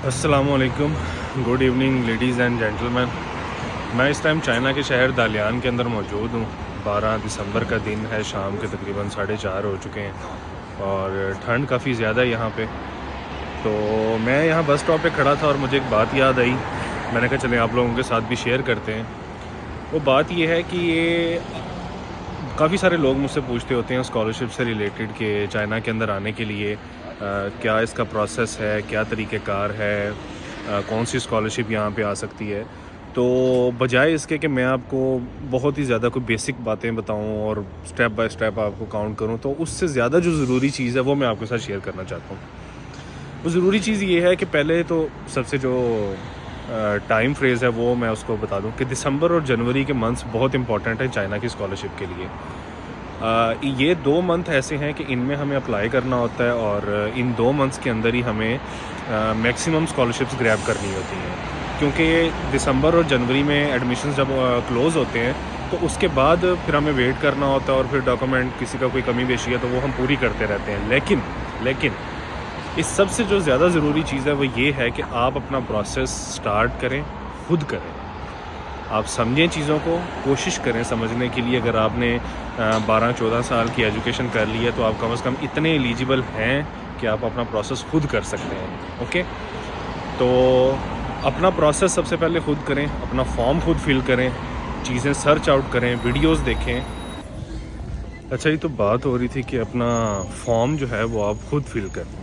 अस्सलामुअलैकुम, good evening ladies and gentleman. मैं इस टाइम चाइना के शहर दालियान के अंदर मौजूद हूँ। 12 दिसंबर का दिन है, शाम के तकरीबन 4:30 हो चुके हैं और ठंड काफ़ी ज़्यादा है यहाँ पे। तो मैं यहाँ बस स्टॉप पे खड़ा था और मुझे एक बात याद आई। मैंने कहा चलें आप लोगों के साथ भी शेयर करते हैं। वो बात ये है कि ये काफ़ी सारे लोग मुझसे पूछते होते हैं स्कॉलरशिप से रिलेटेड कि चाइना के अंदर आने के लिए क्या इसका प्रोसेस है, क्या तरीक़ेकार है, कौन सी स्कॉलरशिप यहाँ पे आ सकती है। तो बजाय इसके कि मैं आपको बहुत ही ज़्यादा कोई बेसिक बातें बताऊं और स्टेप बाय स्टेप आपको काउंट करूं, तो उससे ज़्यादा जो ज़रूरी चीज़ है वो मैं आपके साथ शेयर करना चाहता हूँ। वो ज़रूरी चीज़ ये है कि पहले तो सबसे जो टाइम फ्रेज़ है वो मैं उसको बता दूं कि दिसंबर और जनवरी के मंथ्स बहुत इंपॉर्टेंट हैं चाइना की स्कॉलरशिप के लिए। ये 2 मंथ ऐसे हैं कि इनमें हमें अप्लाई करना होता है और इन 2 मंथ्स के अंदर ही हमें मैक्सिमम स्कॉलरशिप्स ग्रैब करनी होती हैं, क्योंकि दिसंबर और जनवरी में एडमिशन्स जब क्लोज़ होते हैं तो उसके बाद फिर हमें वेट करना होता है और फिर डॉक्यूमेंट किसी का कोई कमी पेशी है तो वो हम पूरी करते रहते हैं। लेकिन इस सबसे जो ज़्यादा ज़रूरी चीज़ है वो ये है कि आप अपना प्रोसेस स्टार्ट करें, खुद करें। आप समझें चीज़ों को, कोशिश करें समझने के लिए। अगर आपने 12-14 साल की एजुकेशन कर ली है तो आप कम से कम इतने एलिजिबल हैं कि आप अपना प्रोसेस खुद कर सकते हैं। ओके, तो अपना प्रोसेस सबसे पहले खुद करें, अपना फॉर्म खुद फिल करें, चीज़ें सर्च आउट करें, वीडियोस देखें। अच्छा, ये तो बात हो रही थी कि अपना फॉर्म जो है वो आप खुद फिल करें।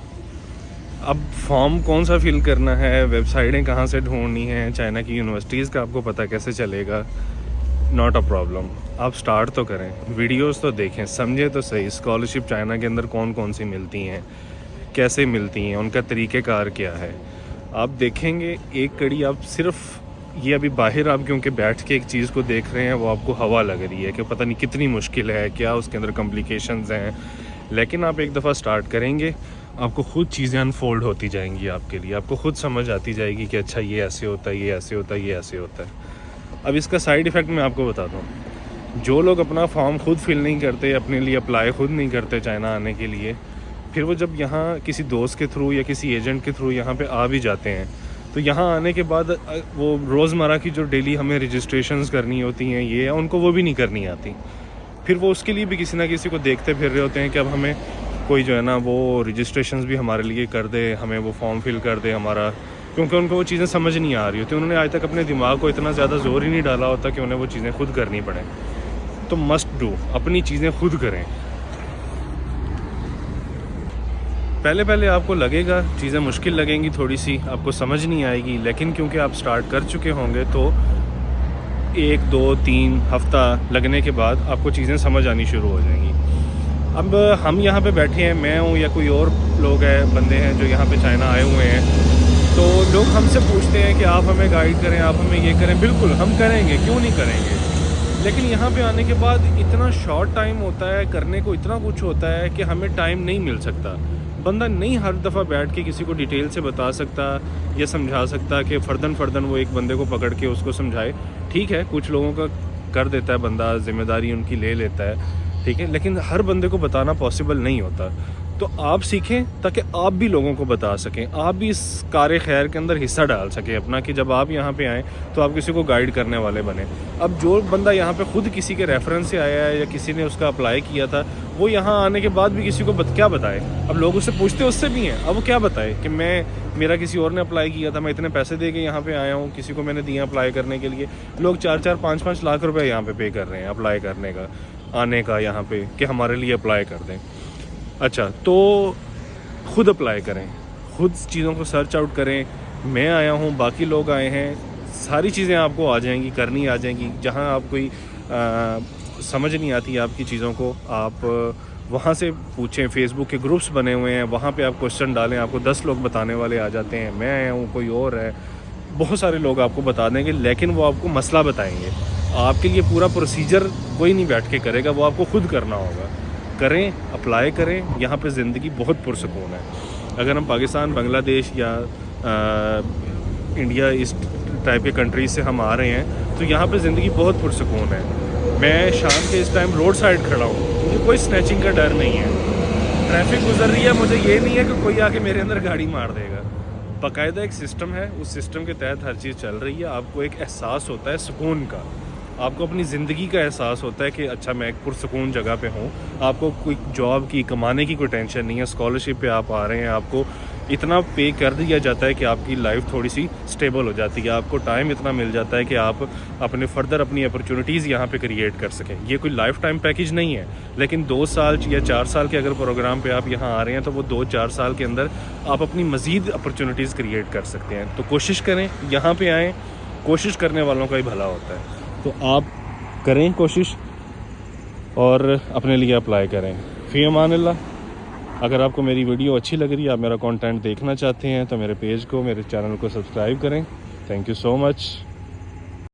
अब फॉर्म कौन सा फिल करना है, वेबसाइटें कहाँ से ढूंढनी है, चाइना की यूनिवर्सिटीज़ का आपको पता कैसे चलेगा? नॉट अ प्रॉब्लम, आप स्टार्ट तो करें, वीडियोस तो देखें, समझे तो सही स्कॉलरशिप चाइना के अंदर कौन कौन सी मिलती हैं, कैसे मिलती हैं, उनका तरीक़ेकार क्या है। आप देखेंगे एक कड़ी आप सिर्फ ये अभी बाहर आप क्योंकि बैठ के एक चीज़ को देख रहे हैं वो आपको हवा लग रही है कि पता नहीं कितनी मुश्किल है, क्या उसके अंदर कॉम्प्लिकेशंस हैं। लेकिन आप एक दफ़ा स्टार्ट करेंगे, आपको खुद चीज़ें अनफोल्ड होती जाएंगी आपके लिए, आपको खुद समझ आती जाएगी कि अच्छा ये ऐसे होता है, ये ऐसे होता है, ये ऐसे होता है। अब इसका साइड इफ़ेक्ट मैं आपको बताता हूँ। जो लोग अपना फॉर्म खुद फिल नहीं करते, अपने लिए अप्लाई खुद नहीं करते चाइना आने के लिए, फिर वो जब यहाँ किसी दोस्त के थ्रू या किसी एजेंट के थ्रू यहाँ पे आ भी जाते हैं तो यहाँ आने के बाद वो रोज़मर्रा की जो डेली हमें रजिस्ट्रेशंस करनी होती हैं ये उनको वो भी नहीं करनी आती। फिर वो उसके लिए भी किसी ना किसी को देखते फिर रहे होते हैं कि अब हमें कोई जो है ना वो रजिस्ट्रेशंस भी हमारे लिए कर दे, हमें वो फॉर्म फिल कर दे हमारा, क्योंकि उनको वो चीज़ें समझ नहीं आ रही होती। उन्होंने आज तक अपने दिमाग को इतना ज़्यादा जोर ही नहीं डाला होता कि उन्हें वो चीज़ें खुद करनी पड़े। तो मस्ट डू, अपनी चीज़ें खुद करें। पहले आपको लगेगा चीज़ें मुश्किल लगेंगी, थोड़ी सी आपको समझ नहीं आएगी, लेकिन क्योंकि आप स्टार्ट कर चुके होंगे तो 1, 2, 3 हफ्ता लगने के बाद आपको चीज़ें समझ आनी शुरू हो जाएंगी। अब हम यहाँ पे बैठे हैं, मैं हूँ या कोई और लोग हैं, बंदे हैं जो यहाँ पे चाइना आए हुए हैं, तो लोग हमसे पूछते हैं कि आप हमें गाइड करें, आप हमें ये करें। बिल्कुल हम करेंगे, क्यों नहीं करेंगे। लेकिन यहाँ पे आने के बाद इतना शॉर्ट टाइम होता है, करने को इतना कुछ होता है कि हमें टाइम नहीं मिल सकता। बंदा नहीं हर दफ़ा बैठ के किसी को डिटेल से बता सकता या समझा सकता कि फ़र्दन वो एक बंदे को पकड़ के उसको समझाए। ठीक है, कुछ लोगों का कर देता है बंदा, ज़िम्मेदारी उनकी ले लेता है, ठीक है, लेकिन हर बंदे को बताना पॉसिबल नहीं होता। तो आप सीखें ताकि आप भी लोगों को बता सकें, आप भी इस कार खैर के अंदर हिस्सा डाल सकें अपना, कि जब आप यहाँ पे आएँ तो आप किसी को गाइड करने वाले बने। अब जो बंदा यहाँ पे खुद किसी के रेफरेंस से आया है या किसी ने उसका अप्लाई किया था, वो यहाँ आने के बाद भी किसी को क्या बताए। अब लोग उससे पूछते उससे भी हैं, अब वो क्या बताए कि मेरा किसी और ने अप्लाई किया था, मैं इतने पैसे दे के यहाँ पे आया हूँ, किसी को मैंने दिया अप्लाई करने के लिए। लोग 4-4, 5-5 लाख रुपए यहाँ पे कर रहे हैं अप्लाई करने का, आने का यहाँ पे, कि हमारे लिए अप्लाई कर दें। अच्छा, तो खुद अप्लाई करें, खुद चीज़ों को सर्च आउट करें। मैं आया हूँ, बाकी लोग आए हैं, सारी चीज़ें आपको आ जाएंगी, करनी आ जाएंगी। जहाँ आप कोई समझ नहीं आती आपकी चीज़ों को, आप वहाँ से पूछें। फेसबुक के ग्रुप्स बने हुए हैं, वहाँ पे आप क्वेश्चन डालें, आपको 10 लोग बताने वाले आ जाते हैं। मैं आया हूँ, कोई और है, बहुत सारे लोग आपको बता देंगे, लेकिन वो आपको मसला बताएंगे। आपके लिए पूरा प्रोसीजर कोई नहीं बैठ के करेगा, वो आपको खुद करना होगा। करें, अप्लाई करें, यहाँ पे ज़िंदगी बहुत पुरसकून है। अगर हम पाकिस्तान, बांग्लादेश या इंडिया इस टाइप के कंट्रीज़ से हम आ रहे हैं तो यहाँ पे ज़िंदगी बहुत पुरसकून है। मैं शाम के इस टाइम रोड साइड खड़ा हूँ, मुझे कोई स्नैचिंग का डर नहीं है। ट्रैफिक गुजर रही है, मुझे ये नहीं है कि कोई आके मेरे अंदर गाड़ी मार देगा। बाकायदा एक सिस्टम है, उस सिस्टम के तहत हर चीज़ चल रही है। आपको एक एहसास होता है सुकून का, आपको अपनी ज़िंदगी का एहसास होता है कि अच्छा मैं एक पुरसुकून जगह पे हूँ। आपको कोई जॉब की, कमाने की कोई टेंशन नहीं है। स्कॉलरशिप पे आप आ रहे हैं, आपको इतना पे कर दिया जाता है कि आपकी लाइफ थोड़ी सी स्टेबल हो जाती है। आपको टाइम इतना मिल जाता है कि आप अपने फर्दर अपनी अपॉर्चुनिटीज़ यहाँ पे क्रिएट कर सकें। ये कोई लाइफ टाइम पैकेज नहीं है, लेकिन 2 साल या 4 साल के अगर प्रोग्राम पे आप यहाँ आ रहे हैं तो वो 2-4 साल के अंदर आप अपनी मज़ीद अपॉर्चुनिटीज़ क्रिएट कर सकते हैं। तो कोशिश करें, यहाँ पे आएँ, कोशिश करने वालों का ही भला होता है। तो आप करें कोशिश और अपने लिए अप्लाई करें। फ़ी अमानिल्लाह। अगर आपको मेरी वीडियो अच्छी लग रही है, आप मेरा कंटेंट देखना चाहते हैं तो मेरे पेज को, मेरे चैनल को सब्सक्राइब करें। Thank you so much.